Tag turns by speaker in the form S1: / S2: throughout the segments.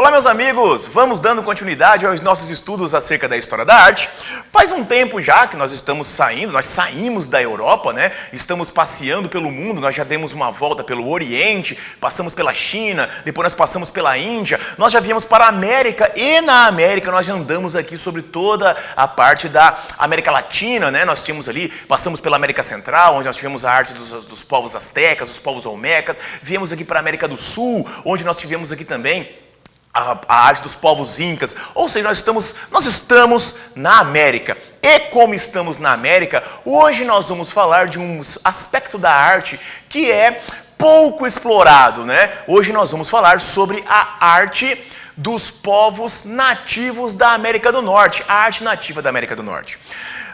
S1: Olá, meus amigos! Vamos dando continuidade aos nossos estudos acerca da história da arte. Faz um tempo já que nós estamos saindo, nós saímos da Europa, né? Estamos passeando pelo mundo, nós já demos uma volta pelo Oriente, passamos pela China, depois nós passamos pela Índia, nós já viemos para a América e na América nós já andamos aqui sobre toda a parte da América Latina, né? Nós tínhamos ali, passamos pela América Central, onde nós tivemos a arte dos povos astecas, dos povos olmecas, viemos aqui para a América do Sul, onde nós tivemos aqui também a arte dos povos incas, ou seja, nós estamos na América. E como estamos na América, hoje nós vamos falar de um aspecto da arte que é pouco explorado, né? Hoje nós vamos falar sobre a arte dos povos nativos da América do Norte, a arte nativa da América do Norte.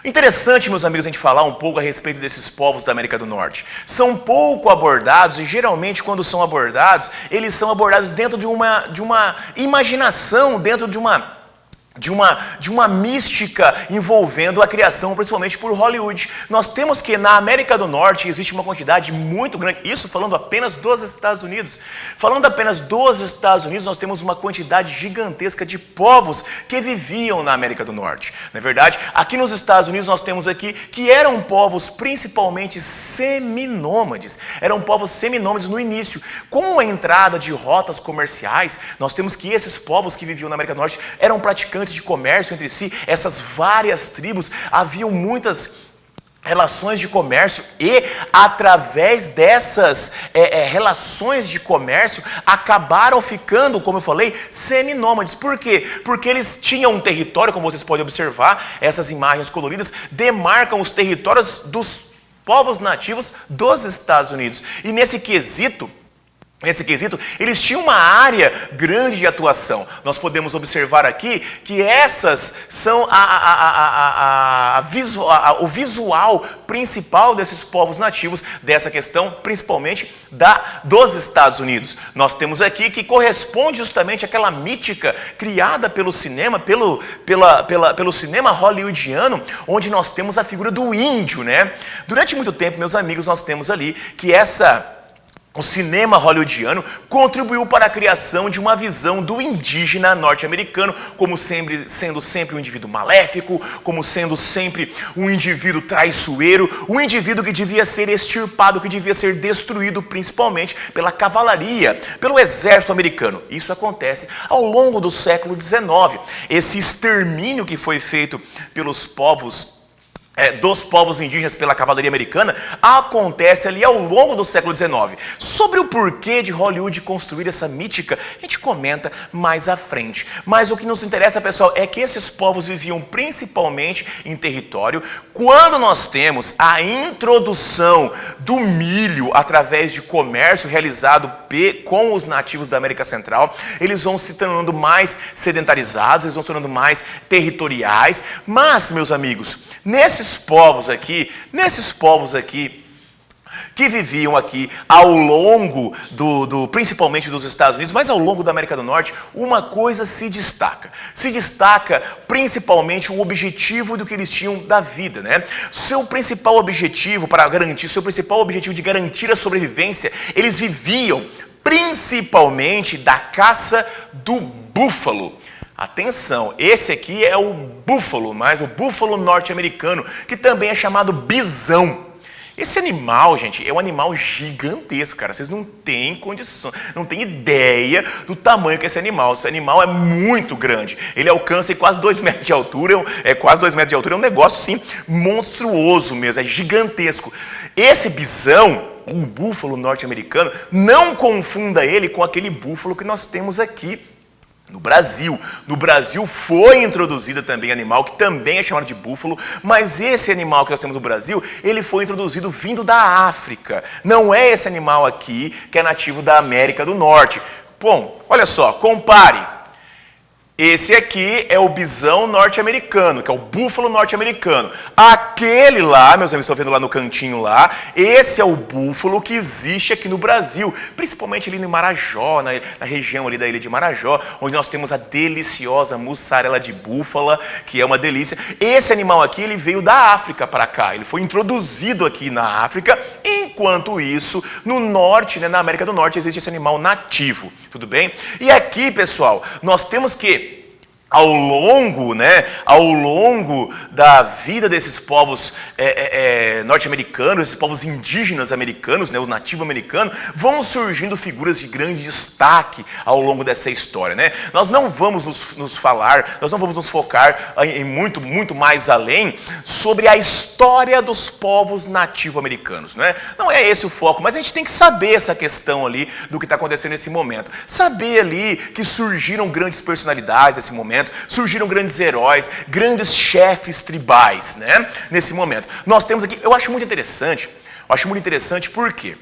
S1: Interessante, meus amigos, a gente falar um pouco a respeito desses povos da América do Norte. São pouco abordados e geralmente quando são abordados, eles são abordados dentro de uma imaginação, dentro de uma mística envolvendo a criação, principalmente por Hollywood. Nós temos que na América do Norte existe uma quantidade muito grande, isso falando apenas dos Estados Unidos. Falando apenas dos Estados Unidos, nós temos uma quantidade gigantesca de povos que viviam na América do Norte. Na verdade, aqui nos Estados Unidos nós temos aqui que eram povos principalmente seminômades. Eram povos seminômades no início. Com a entrada de rotas comerciais, nós temos que esses povos que viviam na América do Norte eram praticantes de comércio entre si, essas várias tribos, haviam muitas relações de comércio e através dessas relações de comércio acabaram ficando, como eu falei, seminômades. Por quê? Porque eles tinham um território, como vocês podem observar, essas imagens coloridas demarcam os territórios dos povos nativos dos Estados Unidos. E nesse quesito, eles tinham uma área grande de atuação. Nós podemos observar aqui que essas são o visual principal desses povos nativos, dessa questão principalmente dos Estados Unidos. Nós temos aqui que corresponde justamente àquela mítica criada pelo cinema, pelo cinema hollywoodiano, onde nós temos a figura do índio, né? Durante muito tempo, meus amigos, nós temos ali que o cinema hollywoodiano contribuiu para a criação de uma visão do indígena norte-americano como sendo sempre um indivíduo maléfico, como sendo sempre um indivíduo traiçoeiro, um indivíduo que devia ser extirpado, que devia ser destruído principalmente pela cavalaria, pelo exército americano. Isso acontece ao longo do século XIX. Esse extermínio que foi feito pelos dos povos indígenas pela cavalaria americana, acontece ali ao longo do século XIX. Sobre o porquê de Hollywood construir essa mítica, a gente comenta mais à frente. Mas o que nos interessa, pessoal, é que esses povos viviam principalmente em território. Quando nós temos a introdução do milho através de comércio realizado com os nativos da América Central, eles vão se tornando mais sedentarizados, eles vão se tornando mais territoriais. Mas, meus amigos, nesses povos aqui que viviam aqui ao longo principalmente dos Estados Unidos, mas ao longo da América do Norte, uma coisa se destaca. Se destaca principalmente o objetivo do que eles tinham da vida, né? Seu principal objetivo de garantir a sobrevivência, eles viviam principalmente da caça do búfalo. Atenção, esse aqui é o búfalo, mas o búfalo norte-americano, que também é chamado bisão. Esse animal, gente, é um animal gigantesco, cara. Vocês não têm condição, não têm ideia do tamanho que é esse animal. Esse animal é muito grande. Ele alcança quase 2 metros de altura, é um negócio, assim, monstruoso mesmo, é gigantesco. Esse bisão, o búfalo norte-americano, não confunda ele com aquele búfalo que nós temos aqui no Brasil. No Brasil foi introduzido também animal que também é chamado de búfalo, mas esse animal que nós temos no Brasil, ele foi introduzido vindo da África. Não é esse animal aqui que é nativo da América do Norte. Bom, olha só, compare. Esse aqui é o bisão norte-americano, que é o búfalo norte-americano. Aquele lá, meus amigos, estão vendo lá no cantinho lá, esse é o búfalo que existe aqui no Brasil, principalmente ali no Marajó, na região ali da ilha de Marajó, onde nós temos a deliciosa mussarela de búfala, que é uma delícia. Esse animal aqui, ele veio da África para cá, ele foi introduzido aqui na África, enquanto isso, no norte, né, na América do Norte, existe esse animal nativo, tudo bem? E aqui, pessoal, nós temos que ao longo da vida desses povos norte-americanos, esses povos indígenas americanos, né, o nativo americano, vão surgindo figuras de grande destaque ao longo dessa história, né? Nós não vamos nós não vamos nos focar em muito mais além sobre a história dos povos nativo-americanos, né? Não é esse o foco, mas a gente tem que saber essa questão ali do que está acontecendo nesse momento. Saber ali que surgiram grandes personalidades nesse momento, surgiram grandes heróis, grandes chefes tribais, né? Nesse momento. Nós temos aqui, eu acho muito interessante porque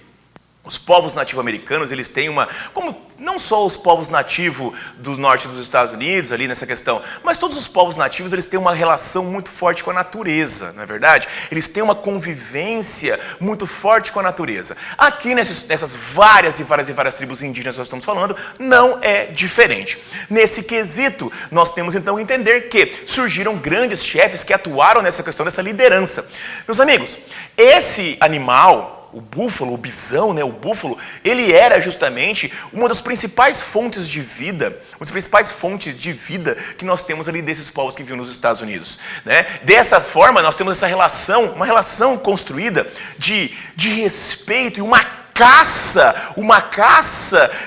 S1: os povos nativo-americanos, eles têm como não só os povos nativos do norte dos Estados Unidos, ali nessa questão, mas todos os povos nativos, eles têm uma relação muito forte com a natureza, não é verdade? Eles têm uma convivência muito forte com a natureza. Aqui nessas várias tribos indígenas que nós estamos falando, não é diferente. Nesse quesito, nós temos então que entender que surgiram grandes chefes que atuaram nessa questão, dessa liderança. Meus amigos, esse animal, o búfalo, o bisão, né, o búfalo, ele era justamente uma das principais fontes de vida, que nós temos ali desses povos que viviam nos Estados Unidos, né? Dessa forma, nós temos essa relação, uma relação construída de respeito e uma caça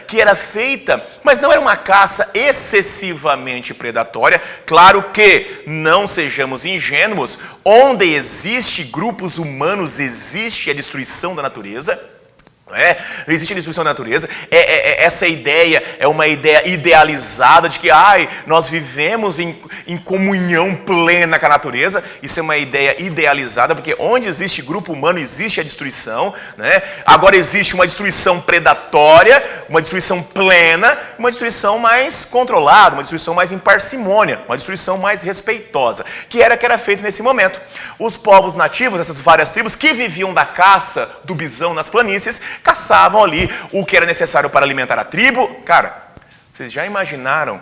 S1: que era feita, mas não era uma caça excessivamente predatória. Claro que, não sejamos ingênuos, onde existe grupos humanos, existe a destruição da natureza. Existe a destruição da natureza. Essa ideia é uma ideia idealizada de que nós vivemos em comunhão plena com a natureza. Isso é uma ideia idealizada, porque onde existe grupo humano existe a destruição, né? Agora existe uma destruição predatória, uma destruição plena, uma destruição mais controlada, uma destruição mais em parcimônia, uma destruição mais respeitosa, que era feita nesse momento. Os povos nativos, essas várias tribos que viviam da caça do bisão nas planícies, caçavam ali o que era necessário para alimentar a tribo. Cara, vocês já imaginaram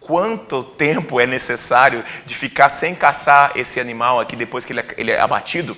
S1: quanto tempo é necessário de ficar sem caçar esse animal aqui depois que ele é abatido?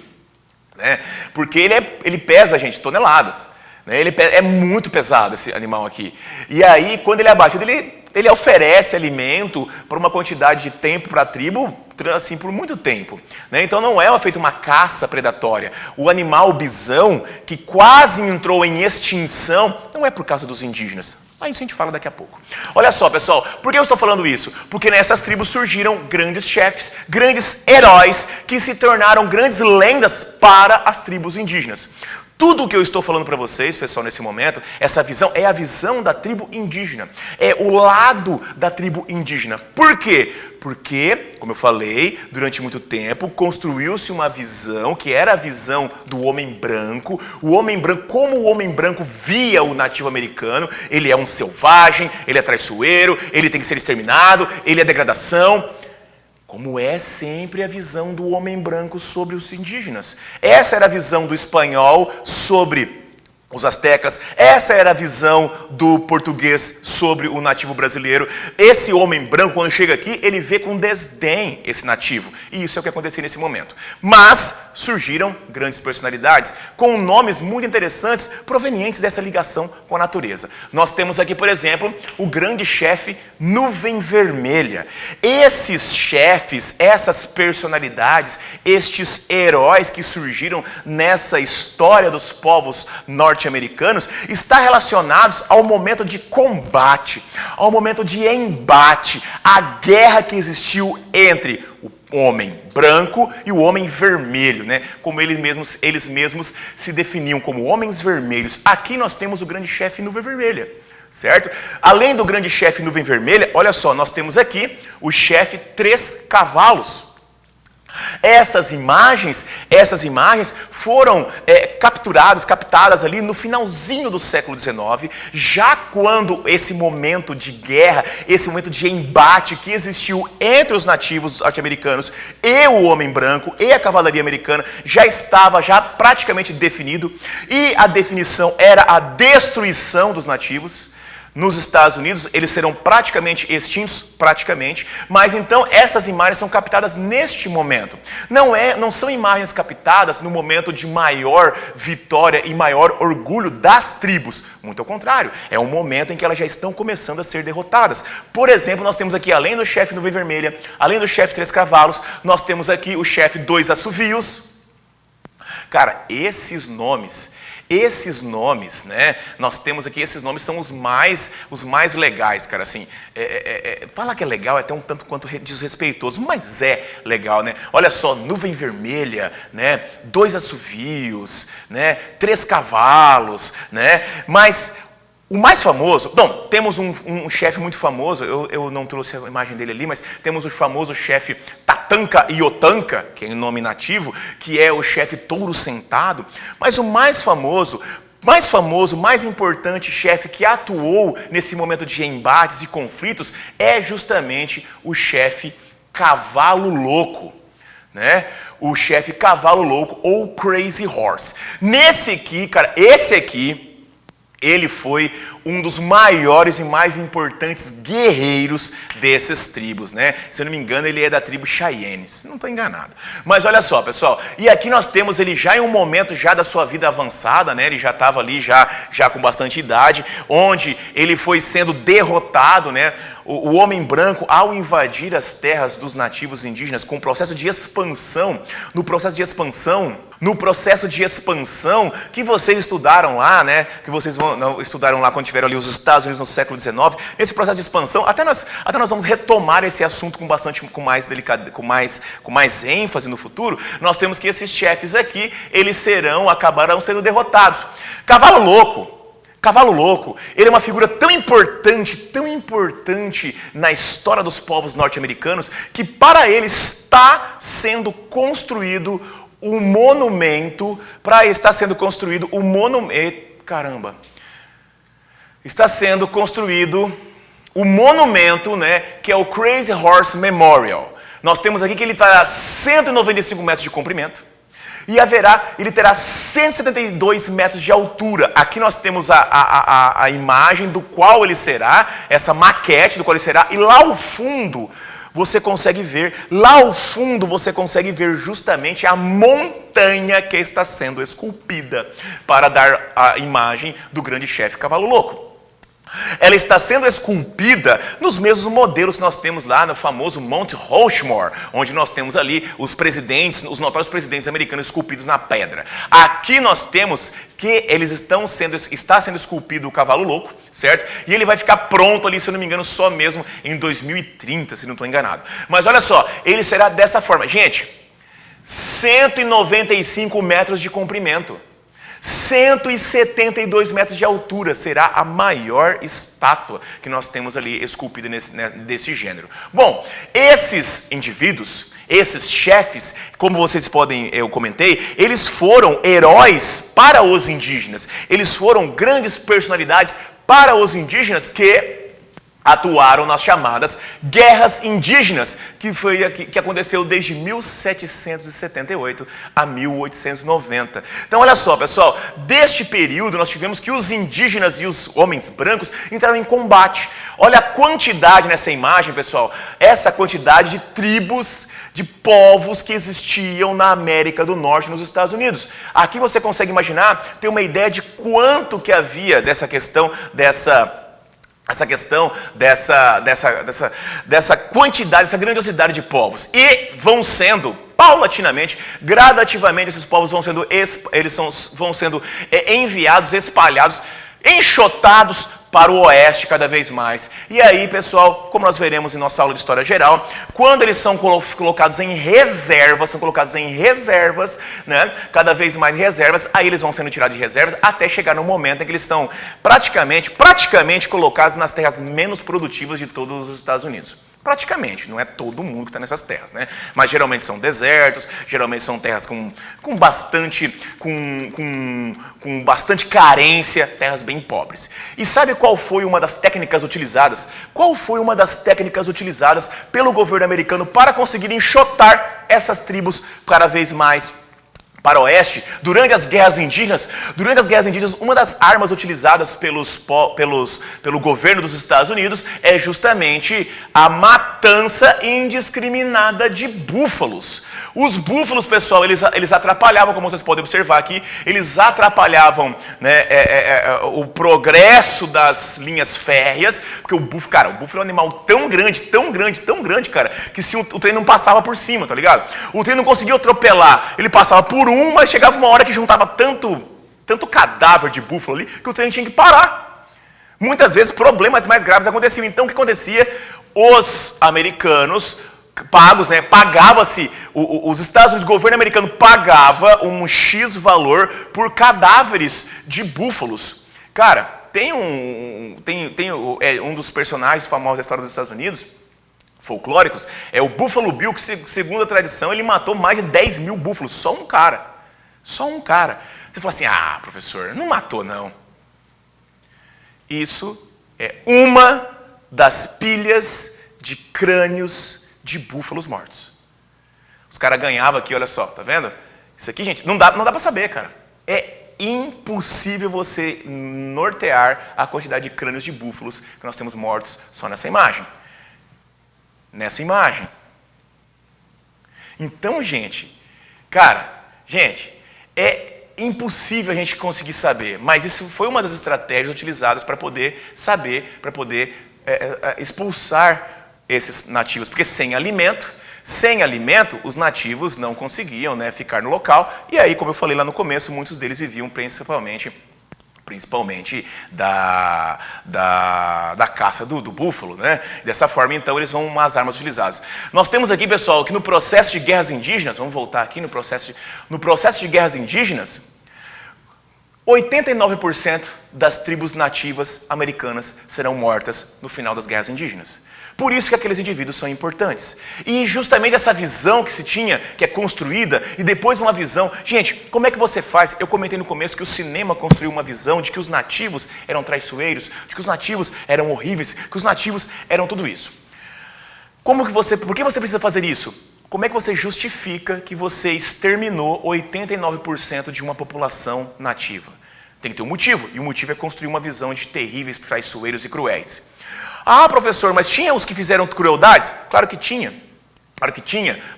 S1: Né? Porque ele pesa, gente, toneladas. Né? É muito pesado esse animal aqui. E aí, quando ele é abatido, ele oferece alimento por uma quantidade de tempo para a tribo, assim, por muito tempo, né? Então não é feita uma caça predatória. O animal bisão, que quase entrou em extinção, não é por causa dos indígenas. Mas isso a gente fala daqui a pouco. Olha só, pessoal, por que eu estou falando isso? Porque nessas tribos surgiram grandes chefes, grandes heróis, que se tornaram grandes lendas para as tribos indígenas. Tudo o que eu estou falando para vocês, pessoal, nesse momento, essa visão é a visão da tribo indígena. É o lado da tribo indígena. Por quê? Porque, como eu falei, durante muito tempo, construiu-se uma visão, que era a visão do homem branco. O homem branco, como o homem branco via o nativo americano, ele é um selvagem, ele é traiçoeiro, ele tem que ser exterminado, ele é degradação. Como é sempre a visão do homem branco sobre os indígenas. Essa era a visão do espanhol sobre os astecas, essa era a visão do português sobre o nativo brasileiro. Esse homem branco, quando chega aqui, ele vê com desdém esse nativo. E isso é o que aconteceu nesse momento. Mas surgiram grandes personalidades com nomes muito interessantes provenientes dessa ligação com a natureza. Nós temos aqui, por exemplo, o grande chefe Nuvem Vermelha. Esses chefes, essas personalidades, estes heróis que surgiram nessa história dos povos norte-americanos, está relacionados ao momento de combate, ao momento de embate, a guerra que existiu entre o homem branco e o homem vermelho, né? Como eles mesmos se definiam como homens vermelhos. Aqui nós temos o grande chefe Nuvem Vermelha, certo? Além do grande chefe Nuvem Vermelha, olha só, nós temos aqui o chefe Três Cavalos. Essas imagens foram captadas ali no finalzinho do século XIX, já quando esse momento de guerra, esse momento de embate que existiu entre os nativos norte-americanos e o homem branco e a cavalaria americana já estava praticamente definido, e a definição era a destruição dos nativos. Nos Estados Unidos, eles serão praticamente extintos, mas então essas imagens são captadas neste momento. Não são imagens captadas no momento de maior vitória e maior orgulho das tribos. Muito ao contrário, é um momento em que elas já estão começando a ser derrotadas. Por exemplo, nós temos aqui, além do chefe Nuvem Vermelha, além do chefe Três Cavalos, nós temos aqui o chefe Dois Assovios. Cara, esses nomes, né? Nós temos aqui, esses nomes são os mais legais, cara. Assim, falar que é legal é até um tanto quanto desrespeitoso, mas é legal, né? Olha só, Nuvem Vermelha, né? Dois Assovios, né? Três Cavalos, né? Mas o mais famoso, bom, temos um chefe muito famoso, eu não trouxe a imagem dele ali, mas temos o famoso chefe Tatanka Iotanka, que é o nome nativo, que é o chefe Touro Sentado, mas o mais famoso, mais importante chefe que atuou nesse momento de embates e conflitos é justamente o chefe Cavalo Louco, né? O chefe Cavalo Louco ou Crazy Horse. Nesse aqui, cara, esse aqui, ele foi um dos maiores e mais importantes guerreiros dessas tribos, né? Se eu não me engano, ele é da tribo Cheyenne, se não estou enganado. Mas olha só, pessoal, e aqui nós temos ele já em um momento já da sua vida avançada, né? Ele já estava ali já com bastante idade, onde ele foi sendo derrotado, né? O homem branco, ao invadir as terras dos nativos indígenas com o processo de expansão, no processo de expansão que vocês estudaram lá, né? Que vocês estudaram lá quando tiveram ali os Estados Unidos no século XIX, nesse processo de expansão, até nós vamos retomar esse assunto com mais ênfase no futuro. Nós temos que esses chefes aqui, eles acabarão sendo derrotados. Cavalo Louco, ele é uma figura tão importante na história dos povos norte-americanos, que para ele está sendo construído um monumento, está sendo construído o monumento, né, que é o Crazy Horse Memorial. Nós temos aqui que ele terá 195 metros de comprimento e ele terá 172 metros de altura. Aqui nós temos a imagem do qual ele será, essa maquete do qual ele será, e lá ao fundo você consegue ver justamente a montanha que está sendo esculpida para dar a imagem do grande chefe Cavalo Louco. Ela está sendo esculpida nos mesmos modelos que nós temos lá no famoso Mount Rushmore, onde nós temos ali os notórios presidentes americanos esculpidos na pedra. Aqui nós temos que está sendo esculpido o Cavalo Louco, certo? E ele vai ficar pronto ali, se eu não me engano, só mesmo em 2030, se não estou enganado. Mas olha só, ele será dessa forma. Gente, 195 metros de comprimento. 172 metros de altura, será a maior estátua que nós temos ali esculpida desse gênero. Bom, esses indivíduos, esses chefes, como eu comentei, eles foram heróis para os indígenas. Eles foram grandes personalidades para os indígenas que atuaram nas chamadas guerras indígenas, que aconteceu desde 1778 a 1890. Então, olha só, pessoal, deste período nós tivemos que os indígenas e os homens brancos entraram em combate. Olha a quantidade nessa imagem, pessoal, essa quantidade de tribos, de povos que existiam na América do Norte, nos Estados Unidos. Aqui você consegue imaginar, ter uma ideia de quanto que havia dessa questão, dessa quantidade, dessa grandiosidade de povos. E vão sendo, paulatinamente, gradativamente, esses povos vão sendo enviados, espalhados, enxotados para o oeste cada vez mais. E aí, pessoal, como nós veremos em nossa aula de História Geral, quando eles são colocados em reservas, né, cada vez mais reservas, aí eles vão sendo tirados de reservas até chegar no momento em que eles são praticamente colocados nas terras menos produtivas de todos os Estados Unidos. Praticamente, não é todo mundo que está nessas terras, né? Mas geralmente são desertos, geralmente são terras com bastante carência, terras bem pobres. E sabe qual foi uma das técnicas utilizadas? Qual foi uma das técnicas utilizadas pelo governo americano para conseguir enxotar essas tribos cada vez mais para o oeste, durante as guerras indígenas, uma das armas utilizadas pelo governo dos Estados Unidos é justamente a matança indiscriminada de búfalos. Os búfalos, pessoal, eles atrapalhavam, como vocês podem observar aqui, eles atrapalhavam, né, o progresso das linhas férreas, porque o búfalo é um animal tão grande, cara, que se o trem não passava por cima, tá ligado? O trem não conseguia atropelar, ele passava por mas chegava uma hora que juntava tanto cadáver de búfalo ali, que o trem tinha que parar. Muitas vezes problemas mais graves aconteciam. Então o que acontecia? Os americanos pagos, né, pagava-se, os Estados Unidos, o governo americano pagava um X valor por cadáveres de búfalos. Cara, tem um dos personagens famosos da história dos Estados Unidos, folclóricos, é o Buffalo Bill, que segundo a tradição, ele matou mais de 10 mil búfalos, só um cara. Você fala assim, professor, não matou não. Isso é uma das pilhas de crânios de búfalos mortos. Os caras ganhavam aqui, olha só, tá vendo? Isso aqui, gente, não dá para saber, cara. É impossível você nortear a quantidade de crânios de búfalos que nós temos mortos só nessa imagem. Então, gente, é impossível a gente conseguir saber, mas isso foi uma das estratégias utilizadas para poder saber, para poder expulsar esses nativos, porque sem alimento, os nativos não conseguiam, né, ficar no local, e aí, como eu falei lá no começo, muitos deles viviam principalmente da caça do búfalo, né? Dessa forma, então, eles vão umas armas utilizadas. Nós temos aqui, pessoal, que no processo de guerras indígenas, vamos voltar aqui no processo de guerras indígenas, 89% das tribos nativas americanas serão mortas no final das guerras indígenas. Por isso que aqueles indivíduos são importantes. E justamente essa visão que se tinha, que é construída, e depois uma visão... Gente, como é que você faz? Eu comentei no começo que o cinema construiu uma visão de que os nativos eram traiçoeiros, de que os nativos eram horríveis, que os nativos eram tudo isso. Por que você precisa fazer isso? Como é que você justifica que você exterminou 89% de uma população nativa? Tem que ter um motivo, e o motivo é construir uma visão de terríveis, traiçoeiros e cruéis. Professor, mas tinha os que fizeram crueldades? Claro que tinha,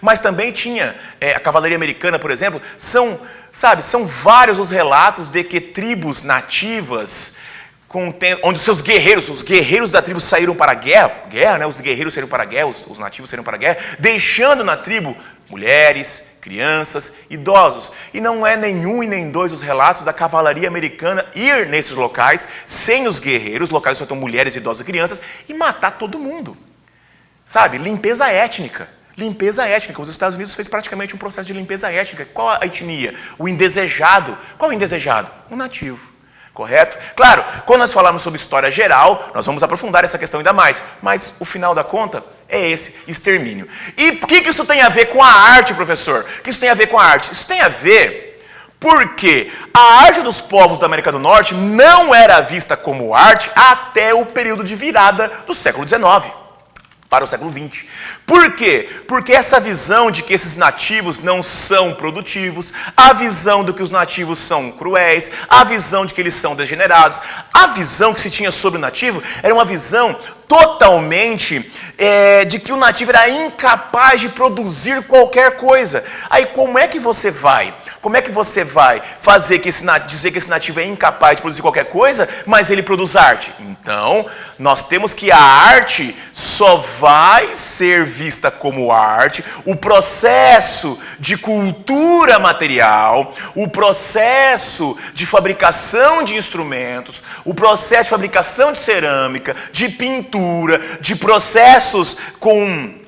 S1: mas também tinha a cavalaria americana, por exemplo. São vários os relatos de que tribos nativas, onde os guerreiros da tribo saíram para a guerra, né? Os guerreiros saíram para a guerra, os nativos saíram para a guerra, deixando na tribo mulheres, crianças, idosos. E não é nenhum e nem dois os relatos da cavalaria americana ir nesses locais, sem os guerreiros, locais só estão mulheres, idosos e crianças, e matar todo mundo. Limpeza étnica. Os Estados Unidos fez praticamente um processo de limpeza étnica. Qual a etnia? O indesejado. Qual é o indesejado? O nativo. Correto? Claro, quando nós falarmos sobre história geral, nós vamos aprofundar essa questão ainda mais. Mas o final da conta é esse, extermínio. E o que isso tem a ver com a arte, professor? O que isso tem a ver com a arte? Isso tem a ver porque a arte dos povos da América do Norte não era vista como arte até o período de virada do século XIX. Para o século XX. Por quê? Porque essa visão de que esses nativos não são produtivos, a visão de que os nativos são cruéis, a visão de que eles são degenerados, a visão que se tinha sobre o nativo era uma visão totalmente de que o nativo era incapaz de produzir qualquer coisa. Aí como é que você vai dizer que esse nativo é incapaz de produzir qualquer coisa, mas ele produz arte? Então, nós temos que a arte só vai ser vista como arte, o processo de cultura material, o processo de fabricação de instrumentos, o processo de fabricação de cerâmica, de pintura, de processos com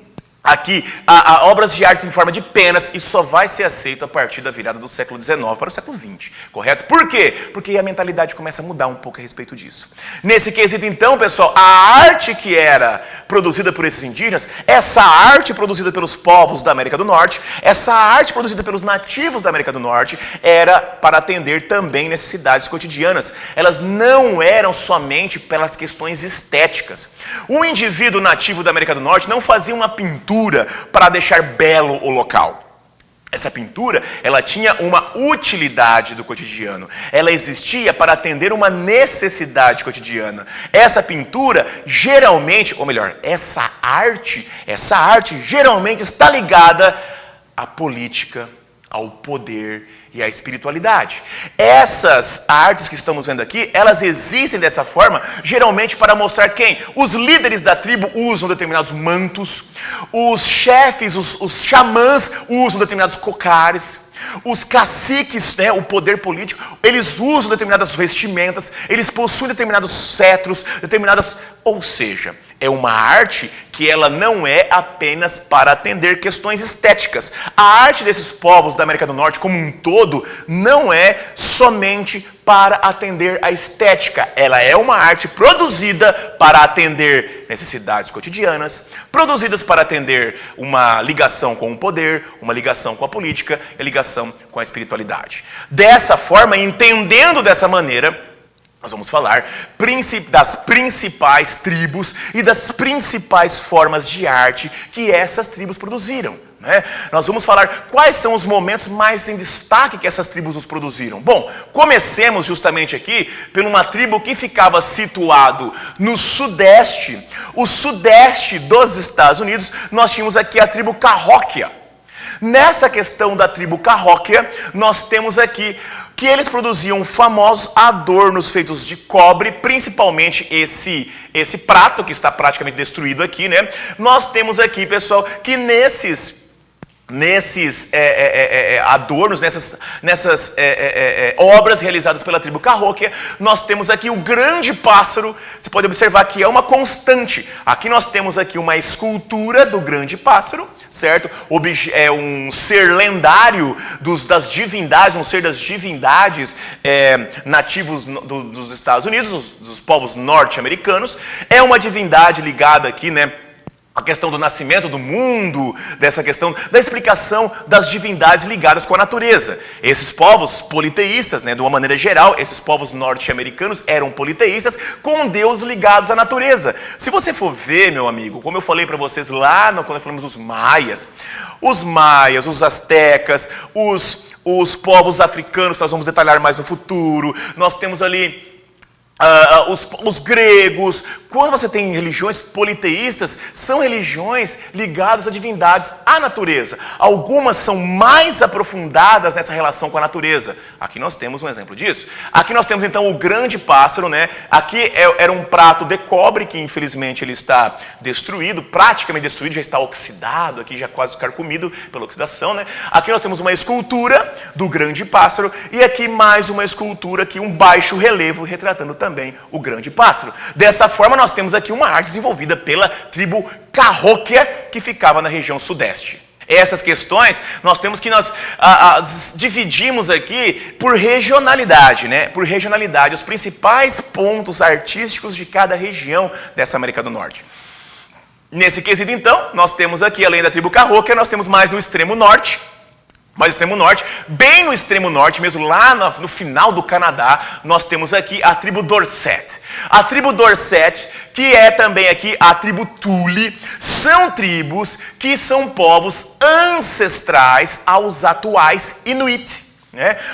S1: obras de arte em forma de penas, isso só vai ser aceito a partir da virada do século XIX para o século XX, correto? Por quê? Porque a mentalidade começa a mudar um pouco a respeito disso. Nesse quesito, então, pessoal, a arte que era produzida por esses indígenas, essa arte produzida pelos povos da América do Norte, essa arte produzida pelos nativos da América do Norte, era para atender também necessidades cotidianas. Elas não eram somente pelas questões estéticas. O indivíduo nativo da América do Norte não fazia uma pintura para deixar belo o local. Essa pintura, ela tinha uma utilidade do cotidiano. Ela existia para atender uma necessidade cotidiana. Essa pintura, geralmente, ou melhor, essa arte geralmente está ligada à política, ao poder e à espiritualidade. Essas artes que estamos vendo aqui, elas existem dessa forma, geralmente para mostrar quem? Os líderes da tribo usam determinados mantos, os chefes, os xamãs usam determinados cocares, os caciques, né, o poder político, eles usam determinadas vestimentas, eles possuem determinados cetros, ou seja, é uma arte que ela não é apenas para atender questões estéticas. A arte desses povos da América do Norte como um todo não é somente para atender a estética. Ela é uma arte produzida para atender necessidades cotidianas, produzidas para atender uma ligação com o poder, uma ligação com a política e a ligação com a espiritualidade. Dessa forma, entendendo dessa maneira, nós vamos falar das principais tribos e das principais formas de arte que essas tribos produziram, né? Nós vamos falar quais são os momentos mais em destaque que essas tribos nos produziram. Bom, comecemos justamente aqui por uma tribo que ficava situado no sudeste. O sudeste dos Estados Unidos, nós tínhamos aqui a tribo Cahokia. Nessa questão da tribo Cahokia, nós temos aqui que eles produziam famosos adornos feitos de cobre, principalmente esse prato que está praticamente destruído aqui, né? Nós temos aqui, pessoal, que nesses adornos, nessas obras realizadas pela tribo Cahokia, nós temos aqui o grande pássaro. Você pode observar que é uma constante. Aqui nós temos aqui uma escultura do grande pássaro, certo? É um ser lendário das divindades, um ser das divindades nativos dos Estados Unidos, dos povos norte-americanos. É uma divindade ligada aqui, né, a questão do nascimento do mundo, dessa questão da explicação das divindades ligadas com a natureza. Esses povos politeístas, né, de uma maneira geral, esses povos norte-americanos eram politeístas com deuses ligados à natureza. Se você for ver, meu amigo, como eu falei para vocês lá quando falamos dos maias, os astecas, os povos africanos, nós vamos detalhar mais no futuro, nós temos ali os gregos. Quando você tem religiões politeístas, são religiões ligadas a divindades, à natureza. Algumas são mais aprofundadas nessa relação com a natureza. Aqui nós temos um exemplo disso. Aqui nós temos então o grande pássaro, né? Aqui era um prato de cobre que infelizmente ele está destruído, praticamente destruído, já está oxidado, aqui já quase carcomido pela oxidação, né? Aqui nós temos uma escultura do grande pássaro e aqui mais uma escultura aqui, um baixo relevo retratando também o grande pássaro. Dessa forma nós temos aqui uma arte desenvolvida pela tribo Cahokia, que ficava na região sudeste. Essas questões nós temos que dividimos aqui por regionalidade, né? Por regionalidade, os principais pontos artísticos de cada região dessa América do Norte. Nesse quesito então, nós temos aqui, além da tribo Cahokia, nós temos mais no extremo norte. Mas extremo norte, bem no extremo norte, mesmo lá no final do Canadá, nós temos aqui a tribo Dorset. A tribo Dorset, que é também aqui a tribo Thule, são tribos que são povos ancestrais aos atuais Inuit.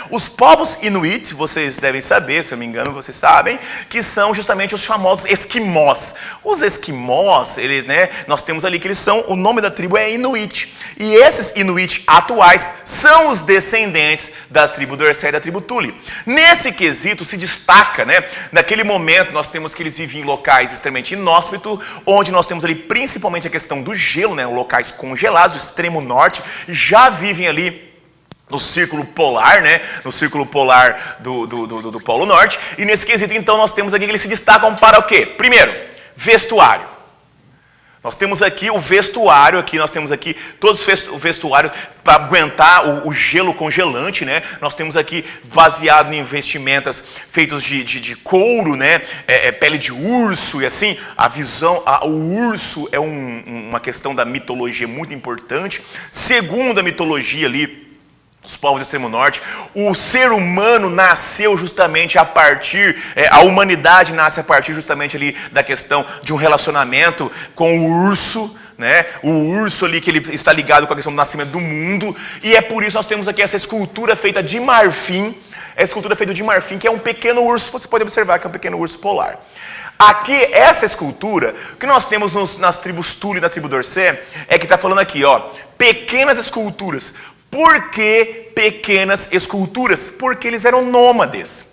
S1: Os povos Inuit, vocês devem saber, se eu não me engano, vocês sabem, que são justamente os famosos esquimós. Os esquimós, eles, né, nós temos ali que eles são, o nome da tribo é Inuit. E esses Inuit atuais são os descendentes da tribo Dorset e da tribo Thule. Nesse quesito se destaca, né, naquele momento nós temos que eles vivem em locais extremamente inóspitos, onde nós temos ali principalmente a questão do gelo, né, locais congelados, o extremo norte, já vivem ali no círculo polar, né? No círculo polar do Polo Norte. E nesse quesito, então, nós temos aqui que eles se destacam para o quê? Primeiro, vestuário. Nós temos aqui o vestuário, aqui nós temos aqui todos o vestuário para aguentar o gelo congelante, né? Nós temos aqui baseado em vestimentas feitos de couro, né? Pele de urso e assim. O urso é uma questão da mitologia muito importante. Segundo a mitologia ali, os povos do extremo norte, o ser humano nasceu justamente a partir, a humanidade nasce a partir justamente ali da questão de um relacionamento com o urso, né? O urso ali que ele está ligado com a questão do nascimento do mundo, e é por isso que nós temos aqui essa escultura feita de marfim, essa escultura feita de marfim, que é um pequeno urso, você pode observar que é um pequeno urso polar. Aqui, essa escultura, que nós temos nas tribos Tule e na tribo Dorcé, é que está falando aqui, ó, pequenas esculturas. Por que pequenas esculturas? Porque eles eram nômades.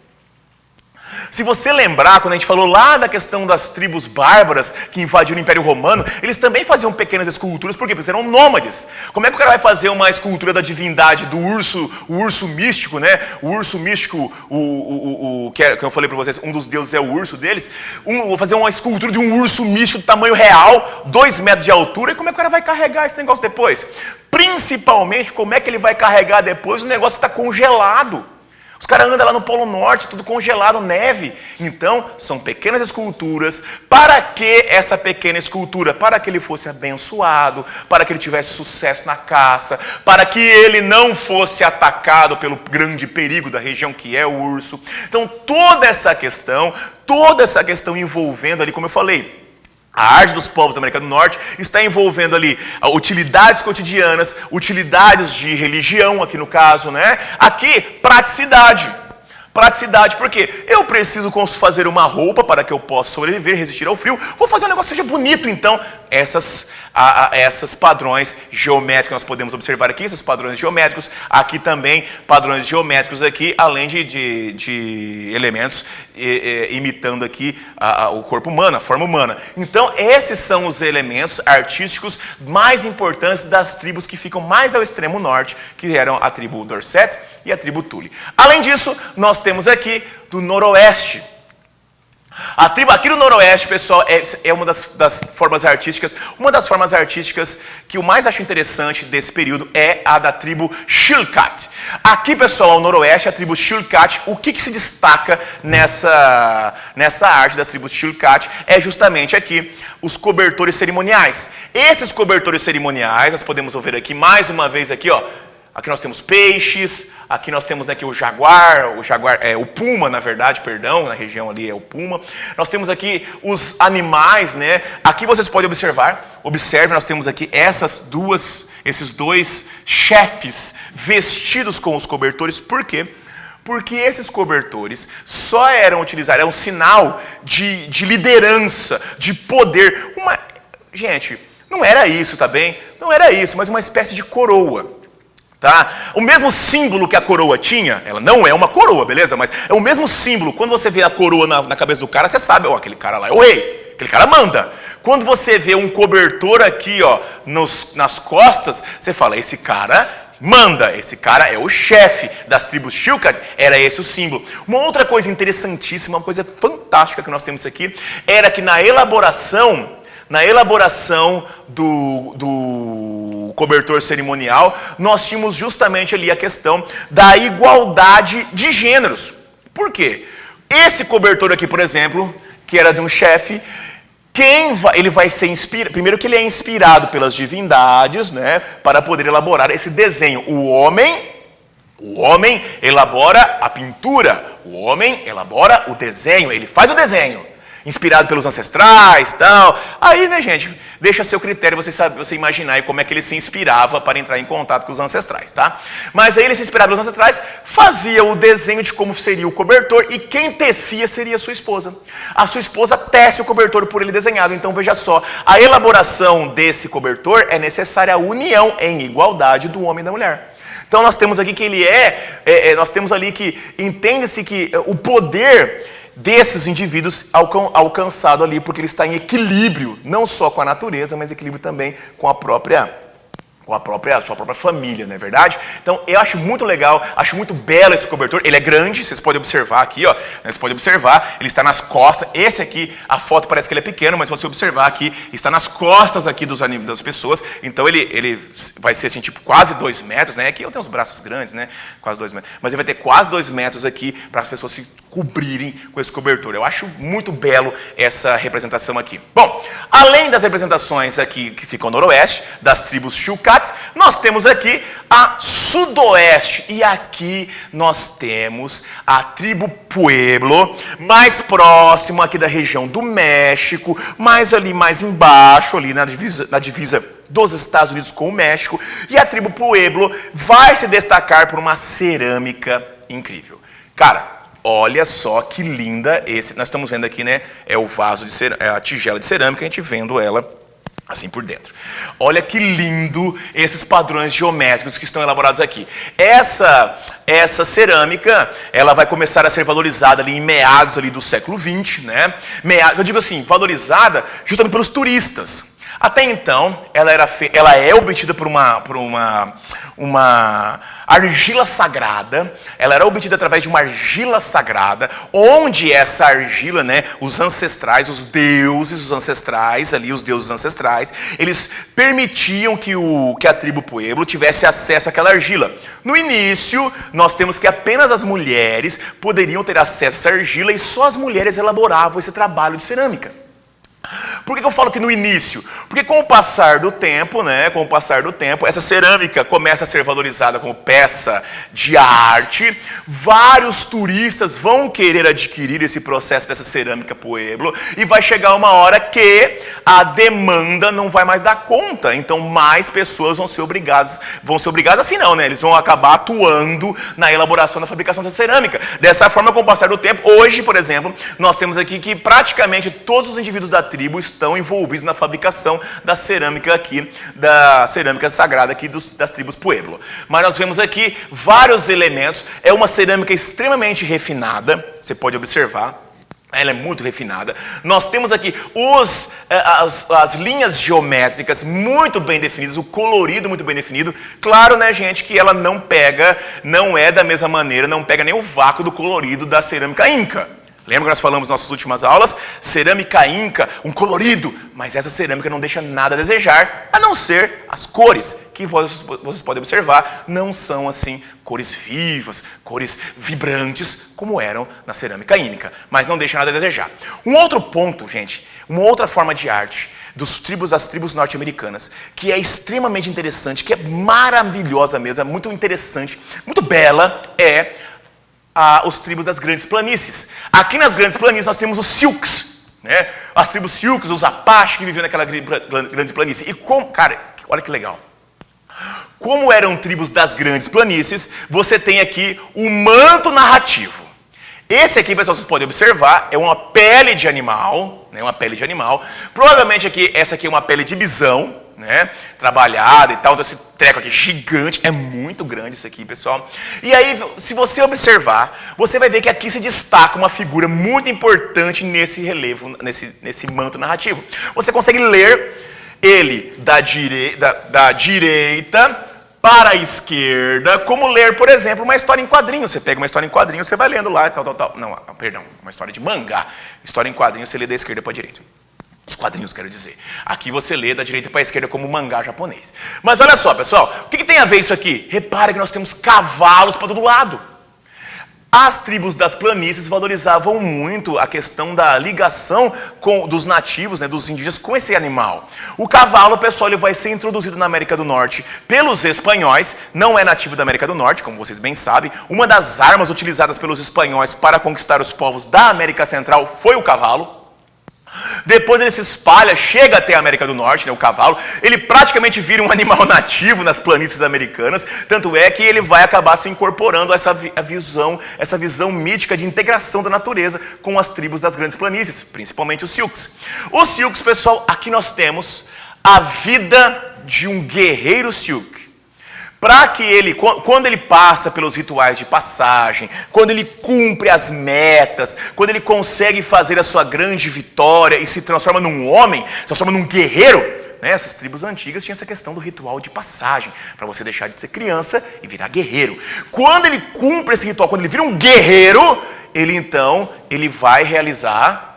S1: Se você lembrar, quando a gente falou lá da questão das tribos bárbaras que invadiram o Império Romano, eles também faziam pequenas esculturas, por quê? Porque eles eram nômades. Como é que o cara vai fazer uma escultura da divindade do urso, o urso místico, né? O urso místico, que eu falei para vocês, um dos deuses é o urso deles. Vou fazer uma escultura de um urso místico de tamanho real, 2 metros de altura, e como é que o cara vai carregar esse negócio depois? Principalmente, como é que ele vai carregar depois o negócio que está congelado? Os caras andam lá no Polo Norte, tudo congelado, neve. Então, são pequenas esculturas. Para que essa pequena escultura? Para que ele fosse abençoado, para que ele tivesse sucesso na caça, para que ele não fosse atacado pelo grande perigo da região que é o urso. Então, toda essa questão envolvendo ali, como eu falei, a arte dos povos da América do Norte está envolvendo ali utilidades cotidianas, utilidades de religião, aqui no caso, né? Aqui, praticidade. Praticidade, porque eu preciso fazer uma roupa para que eu possa sobreviver, resistir ao frio. Vou fazer um negócio que seja bonito, então. Essas padrões geométricos nós podemos observar aqui, esses padrões geométricos. Aqui também, padrões geométricos aqui, além de elementos imitando aqui o corpo humano, a forma humana. Então, esses são os elementos artísticos mais importantes das tribos que ficam mais ao extremo norte, que eram a tribo Dorset e a tribo Tule. Além disso, nós temos aqui do noroeste. A tribo aqui do noroeste, pessoal, é uma das formas artísticas. Uma das formas artísticas que eu mais acho interessante desse período é a da tribo Chilkat. Aqui, pessoal, ao noroeste, a tribo Chilkat, o que se destaca nessa arte das tribos Chilkat é justamente aqui os cobertores cerimoniais. Esses cobertores cerimoniais, nós podemos ver aqui mais uma vez aqui, ó. Aqui nós temos peixes, aqui nós temos aqui o jaguar o puma, na verdade, perdão, na região ali é o puma. Nós temos aqui os animais, né? Aqui vocês podem observe, nós temos aqui esses dois chefes vestidos com os cobertores. Por quê? Porque esses cobertores só eram utilizados, era um sinal de liderança, de poder. Gente, não era isso, tá bem? Não era isso, mas uma espécie de coroa. Tá? O mesmo símbolo que a coroa tinha, ela não é uma coroa, beleza? Mas é o mesmo símbolo. Quando você vê a coroa na cabeça do cara, você sabe, ó, aquele cara lá é o rei, aquele cara manda. Quando você vê um cobertor aqui, ó, nas costas, você fala, esse cara manda, esse cara é o chefe das tribos Chilkat, era esse o símbolo. Uma outra coisa interessantíssima, uma coisa fantástica que nós temos aqui, era que na elaboração do cobertor cerimonial, nós tínhamos justamente ali a questão da igualdade de gêneros. Por quê? Esse cobertor aqui, por exemplo, que era de um chefe, ele vai ser inspirado, primeiro que ele é inspirado pelas divindades, né, para poder elaborar esse desenho. O homem elabora a pintura, o homem elabora o desenho, ele faz o desenho. Inspirado pelos ancestrais, tal. Aí, né, gente, deixa a seu critério você imaginar aí como é que ele se inspirava para entrar em contato com os ancestrais, tá? Mas aí ele se inspirava pelos ancestrais, fazia o desenho de como seria o cobertor e quem tecia seria a sua esposa. A sua esposa tece o cobertor por ele desenhado. Então, veja só, a elaboração desse cobertor é necessária a união em igualdade do homem e da mulher. Então, nós temos aqui que nós temos ali que entende-se que o poder desses indivíduos alcançado ali, porque ele está em equilíbrio, não só com a natureza, mas equilíbrio também com a sua própria família, não é verdade? Então, eu acho muito legal, acho muito belo esse cobertor. Ele é grande, vocês podem observar aqui, ó. Vocês podem observar, ele está nas costas. Esse aqui, a foto parece que ele é pequeno, mas se você observar aqui, está nas costas aqui das pessoas. Então, ele vai ser assim, tipo, quase 2 metros, né? Aqui eu tenho os braços grandes, né? Quase 2 metros. Mas ele vai ter quase 2 metros aqui para as pessoas se cobrirem com esse cobertor. Eu acho muito belo essa representação aqui. Bom, além das representações aqui que ficam no noroeste, das tribos Chilkat, Gujarat, nós temos aqui a sudoeste. E aqui nós temos a tribo Pueblo, mais próximo aqui da região do México, mais ali, mais embaixo, ali na divisa dos Estados Unidos com o México. E a tribo Pueblo vai se destacar por uma cerâmica incrível. Cara, olha só que linda esse. Nós estamos vendo aqui, né? É o vaso de cerâmica, é a tigela de cerâmica, a gente vendo ela assim por dentro. Olha que lindo esses padrões geométricos que estão elaborados aqui. Essa cerâmica, ela vai começar a ser valorizada ali em meados ali do século XX, né? Eu digo assim, valorizada justamente pelos turistas. Até então, ela é obtida por uma argila sagrada. Ela era obtida através de uma argila sagrada, onde essa argila, né, os ancestrais, os deuses ancestrais, eles permitiam que a tribo Pueblo tivesse acesso àquela argila. No início, nós temos que apenas as mulheres poderiam ter acesso a essa argila e só as mulheres elaboravam esse trabalho de cerâmica. Por que eu falo que no início? Porque com o passar do tempo, essa cerâmica começa a ser valorizada como peça de arte. Vários turistas vão querer adquirir esse processo dessa cerâmica Pueblo e vai chegar uma hora que a demanda não vai mais dar conta. Então mais pessoas vão ser obrigadas assim não, né? Eles vão acabar atuando na elaboração, na fabricação dessa cerâmica. Dessa forma, com o passar do tempo, hoje, por exemplo, nós temos aqui que praticamente todos os indivíduos da tribo estão envolvidos na fabricação da cerâmica aqui, da cerâmica sagrada aqui das tribos Pueblo. Mas nós vemos aqui vários elementos, é uma cerâmica extremamente refinada, você pode observar. Ela é muito refinada. Nós temos aqui as linhas geométricas muito bem definidas, o colorido muito bem definido. Claro, né, gente, que ela não é da mesma maneira, não pega nem o vácuo do colorido da cerâmica inca. Lembra que nós falamos nas nossas últimas aulas? Cerâmica inca, um colorido, mas essa cerâmica não deixa nada a desejar, a não ser as cores, que vocês podem observar, não são assim cores vivas, cores vibrantes, como eram na cerâmica inca, mas não deixa nada a desejar. Um outro ponto, gente, uma outra forma de arte das tribos norte-americanas, que é extremamente interessante, que é maravilhosa mesmo, é muito interessante, muito bela, os tribos das grandes planícies. Aqui nas grandes planícies nós temos os Sioux, né? As tribos Sioux, os Apache que viviam naquela grande planície. E cara, olha que legal. Como eram tribos das grandes planícies, você tem aqui o manto narrativo. Esse aqui, pessoal, vocês podem observar, é uma pele de animal, né? Uma pele de animal. Provavelmente essa aqui é uma pele de bisão, né, trabalhada e tal, então esse treco aqui gigante, é muito grande isso aqui, pessoal. E aí, se você observar, você vai ver que aqui se destaca uma figura muito importante nesse relevo, nesse manto narrativo. Você consegue ler ele da direita para a esquerda, como ler, por exemplo, uma história em quadrinho. Você pega uma história em quadrinho, você vai lendo lá, tal. Não, perdão, uma história de mangá. História em quadrinho, você lê da esquerda para a direita. Os quadrinhos, quero dizer. Aqui você lê da direita para a esquerda como mangá japonês. Mas olha só, pessoal, o que tem a ver isso aqui? Repare que nós temos cavalos para todo lado. As tribos das planícies valorizavam muito a questão da ligação dos nativos, né, dos indígenas, com esse animal. O cavalo, pessoal, ele vai ser introduzido na América do Norte pelos espanhóis, não é nativo da América do Norte, como vocês bem sabem. Uma das armas utilizadas pelos espanhóis para conquistar os povos da América Central foi o cavalo. Depois ele se espalha, chega até a América do Norte, né, o cavalo. Ele praticamente vira um animal nativo nas planícies americanas. Tanto é que ele vai acabar se incorporando a essa visão mítica de integração da natureza com as tribos das grandes planícies, principalmente os Sioux. Os Sioux, pessoal, aqui nós temos a vida de um guerreiro Sioux. Para que ele, quando ele passa pelos rituais de passagem, quando ele cumpre as metas, quando ele consegue fazer a sua grande vitória e se transforma num homem, se transforma num guerreiro, né? Essas tribos antigas tinham essa questão do ritual de passagem, para você deixar de ser criança e virar guerreiro. Quando ele cumpre esse ritual, quando ele vira um guerreiro, ele vai realizar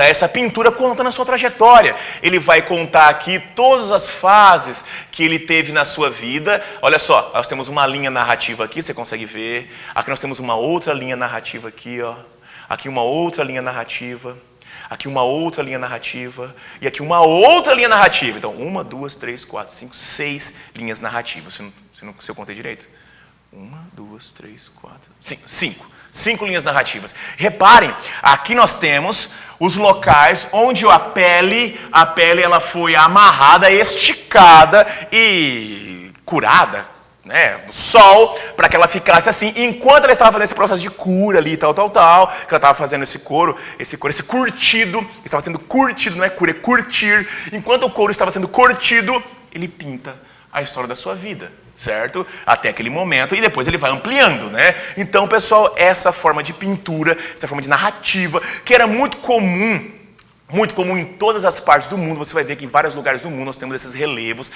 S1: essa pintura contando a sua trajetória. Ele vai contar aqui todas as fases que ele teve na sua vida. Olha só, nós temos uma linha narrativa aqui, você consegue ver. Aqui nós temos uma outra linha narrativa aqui, ó. Aqui uma outra linha narrativa. Aqui uma outra linha narrativa. E aqui uma outra linha narrativa. Então, 1, 2, 3, 4, 5, 6 linhas narrativas. Se eu contei direito. 1, 2, 3, 4, 5. 5 linhas narrativas. Reparem, aqui nós temos os locais onde a pele ela foi amarrada, esticada e curada, né, no sol, para que ela ficasse assim, enquanto ela estava fazendo esse processo de cura ali, tal, que ela estava fazendo esse curtido, estava sendo curtido, não é cura, é curtir. Enquanto o couro estava sendo curtido, ele pinta a história da sua vida, certo? Até aquele momento, e depois ele vai ampliando, né? Então, pessoal, essa forma de pintura, essa forma de narrativa, que era muito comum em todas as partes do mundo. Você vai ver que em vários lugares do mundo nós temos esses relevos,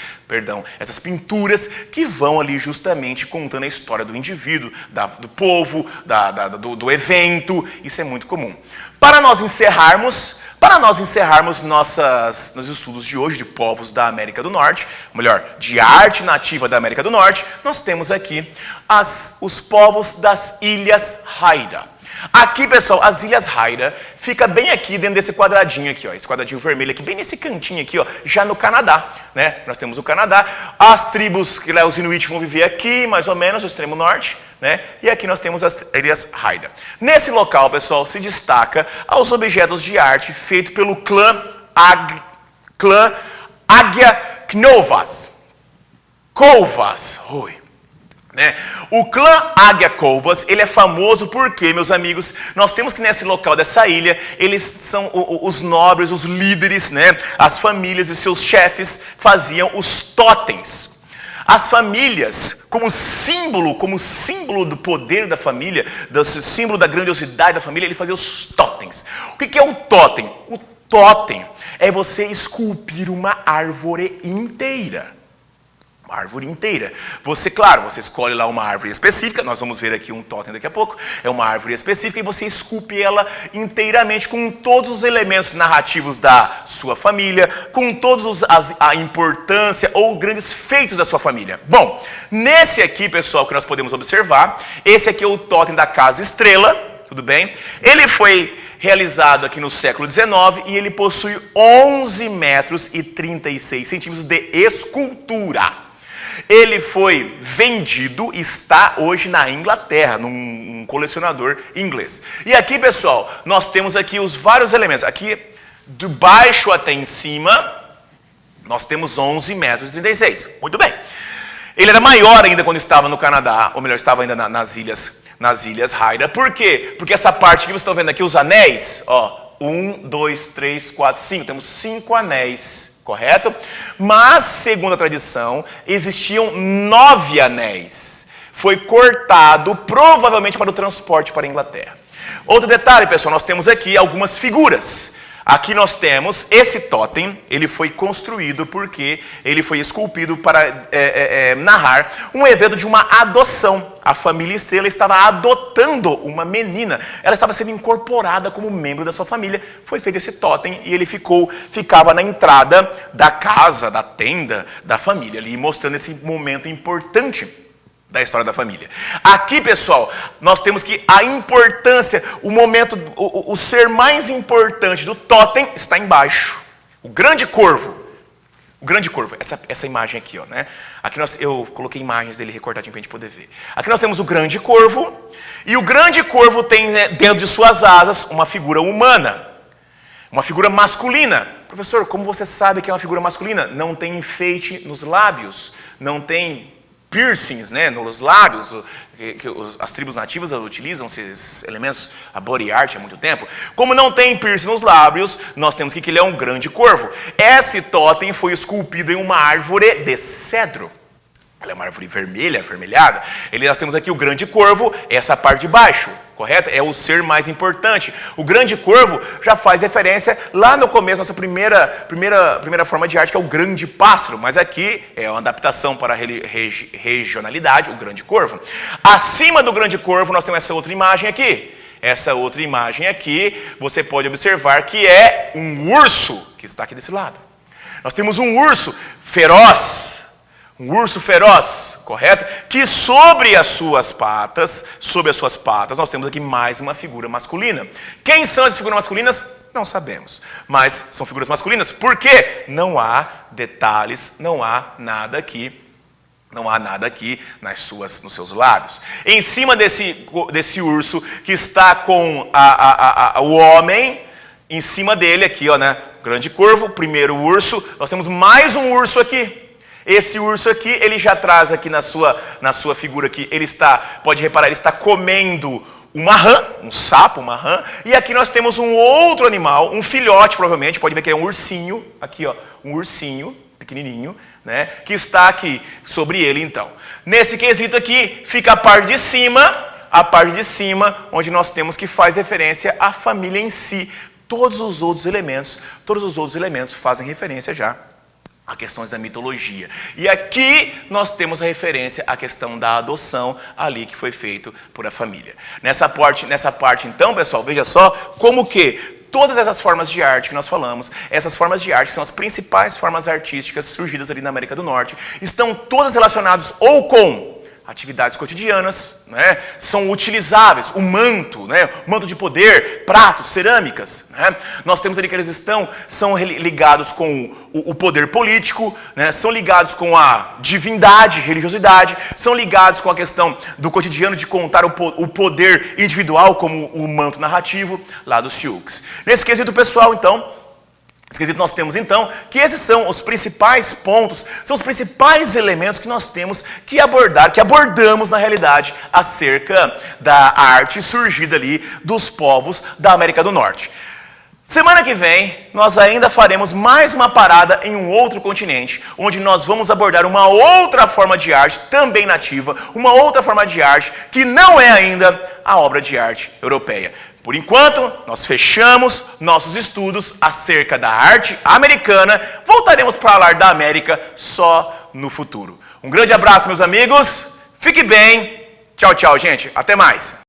S1: essas pinturas que vão ali justamente contando a história do indivíduo, do povo, do evento. Isso é muito comum. Para nós encerrarmos nossos estudos de hoje de povos da América do Norte, ou melhor, de arte nativa da América do Norte, nós temos aqui os povos das Ilhas Haida. Aqui, pessoal, as Ilhas Haida fica bem aqui dentro desse quadradinho aqui, ó, esse quadradinho vermelho aqui, bem nesse cantinho aqui, ó, já no Canadá, né? Nós temos o Canadá, as tribos que lá os Inuit vão viver aqui, mais ou menos, no extremo norte, né? E aqui nós temos as Ilhas Haida. Nesse local, pessoal, se destaca aos objetos de arte feitos pelo clã Águia Colvas. Né? O clã Águia Colvas, ele é famoso porque, meus amigos, nós temos que nesse local dessa ilha, eles são os nobres, os líderes, né? As famílias e seus chefes faziam os totens. As famílias, como símbolo do poder da família, símbolo da grandiosidade da família, ele fazia os totens. O que é o totem? O totem é você esculpir uma árvore inteira. Uma árvore inteira. Você escolhe lá uma árvore específica, nós vamos ver aqui um totem daqui a pouco, é uma árvore específica e você esculpe ela inteiramente com todos os elementos narrativos da sua família, com todos a importância ou grandes feitos da sua família. Bom, nesse aqui, pessoal, que nós podemos observar, esse aqui é o totem da Casa Estrela, tudo bem? Ele foi realizado aqui no século XIX e ele possui 11 metros e 36 centímetros de escultura. Ele foi vendido e está hoje na Inglaterra, num colecionador inglês. E aqui, pessoal, nós temos aqui os vários elementos. Aqui, de baixo até em cima, nós temos 11 metros e 36. Muito bem. Ele era maior ainda quando estava no Canadá, ou melhor, estava ainda nas Ilhas Haida. Por quê? Porque essa parte que vocês estão vendo aqui, os anéis, ó, 1, 2, 3, 4, 5. Temos 5 anéis. Correto? Mas, segundo a tradição, existiam 9 anéis. Foi cortado, provavelmente, para o transporte para a Inglaterra. Outro detalhe, pessoal, nós temos aqui algumas figuras. Aqui nós temos esse totem, ele foi construído porque ele foi esculpido para narrar um evento de uma adoção. A família Estrela estava adotando uma menina, ela estava sendo incorporada como membro da sua família. Foi feito esse totem e ele ficava na entrada da casa, da tenda da família, ali mostrando esse momento importante da história da família. Aqui, pessoal, nós temos que a importância, o momento, o ser mais importante do totem está embaixo. O grande corvo. O grande corvo, essa imagem aqui, ó, né? Aqui eu coloquei imagens dele recortadinho para a gente poder ver. Aqui nós temos o grande corvo, e o grande corvo tem, né, dentro de suas asas uma figura humana, uma figura masculina. Professor, como você sabe que é uma figura masculina? Não tem enfeite nos lábios, não tem piercings, né, nos lábios, que as tribos nativas utilizam esses elementos, a body art há muito tempo. Como não tem piercing nos lábios, nós temos que ele é um grande corvo. Esse totem foi esculpido em uma árvore de cedro. Ela é uma árvore vermelha, avermelhada. Nós temos aqui o grande corvo, essa parte de baixo, correto? É o ser mais importante. O grande corvo já faz referência lá no começo, nossa primeira forma de arte, que é o grande pássaro. Mas aqui é uma adaptação para a regionalidade, o grande corvo. Acima do grande corvo, nós temos essa outra imagem aqui. Essa outra imagem aqui, você pode observar que é um urso, que está aqui desse lado. Nós temos um urso feroz. Um urso feroz, correto? Que sobre as suas patas, nós temos aqui mais uma figura masculina. Quem são as figuras masculinas? Não sabemos. Mas são figuras masculinas. Por quê? Não há detalhes, não há nada aqui. Não há nada aqui nos seus lábios. Em cima desse urso que está com o homem, em cima dele aqui, ó, né? Grande corvo, primeiro urso. Nós temos mais um urso aqui. Esse urso aqui, ele já traz aqui na sua figura aqui, pode reparar, ele está comendo uma rã, um sapo, uma rã. E aqui nós temos um outro animal, um filhote provavelmente, pode ver que é um ursinho, aqui ó, um ursinho pequenininho, né, que está aqui sobre ele então. Nesse quesito aqui fica a parte de cima, onde nós temos que faz referência à família em si. Todos os outros elementos fazem referência já a questões da mitologia. E aqui nós temos a referência à questão da adoção ali que foi feito por a família. Nessa parte então, pessoal, veja só como que todas essas formas de arte que nós falamos, essas formas de arte que são as principais formas artísticas surgidas ali na América do Norte, estão todas relacionadas ou com atividades cotidianas, né? São utilizáveis, o manto, né? O manto de poder, pratos, cerâmicas, né? Nós temos ali que eles são ligados com o poder político, né? São ligados com a divindade, religiosidade, são ligados com a questão do cotidiano de contar o poder individual como o manto narrativo lá dos Sioux. Nesse quesito pessoal, então, nós temos então que esses são os principais pontos, são os principais elementos que nós temos que abordar, que abordamos na realidade acerca da arte surgida ali dos povos da América do Norte. Semana que vem nós ainda faremos mais uma parada em um outro continente, onde nós vamos abordar uma outra forma de arte também nativa, uma outra forma de arte que não é ainda a obra de arte europeia. Por enquanto, nós fechamos nossos estudos acerca da arte americana. Voltaremos para falar da América só no futuro. Um grande abraço, meus amigos. Fique bem. Tchau, tchau, gente. Até mais.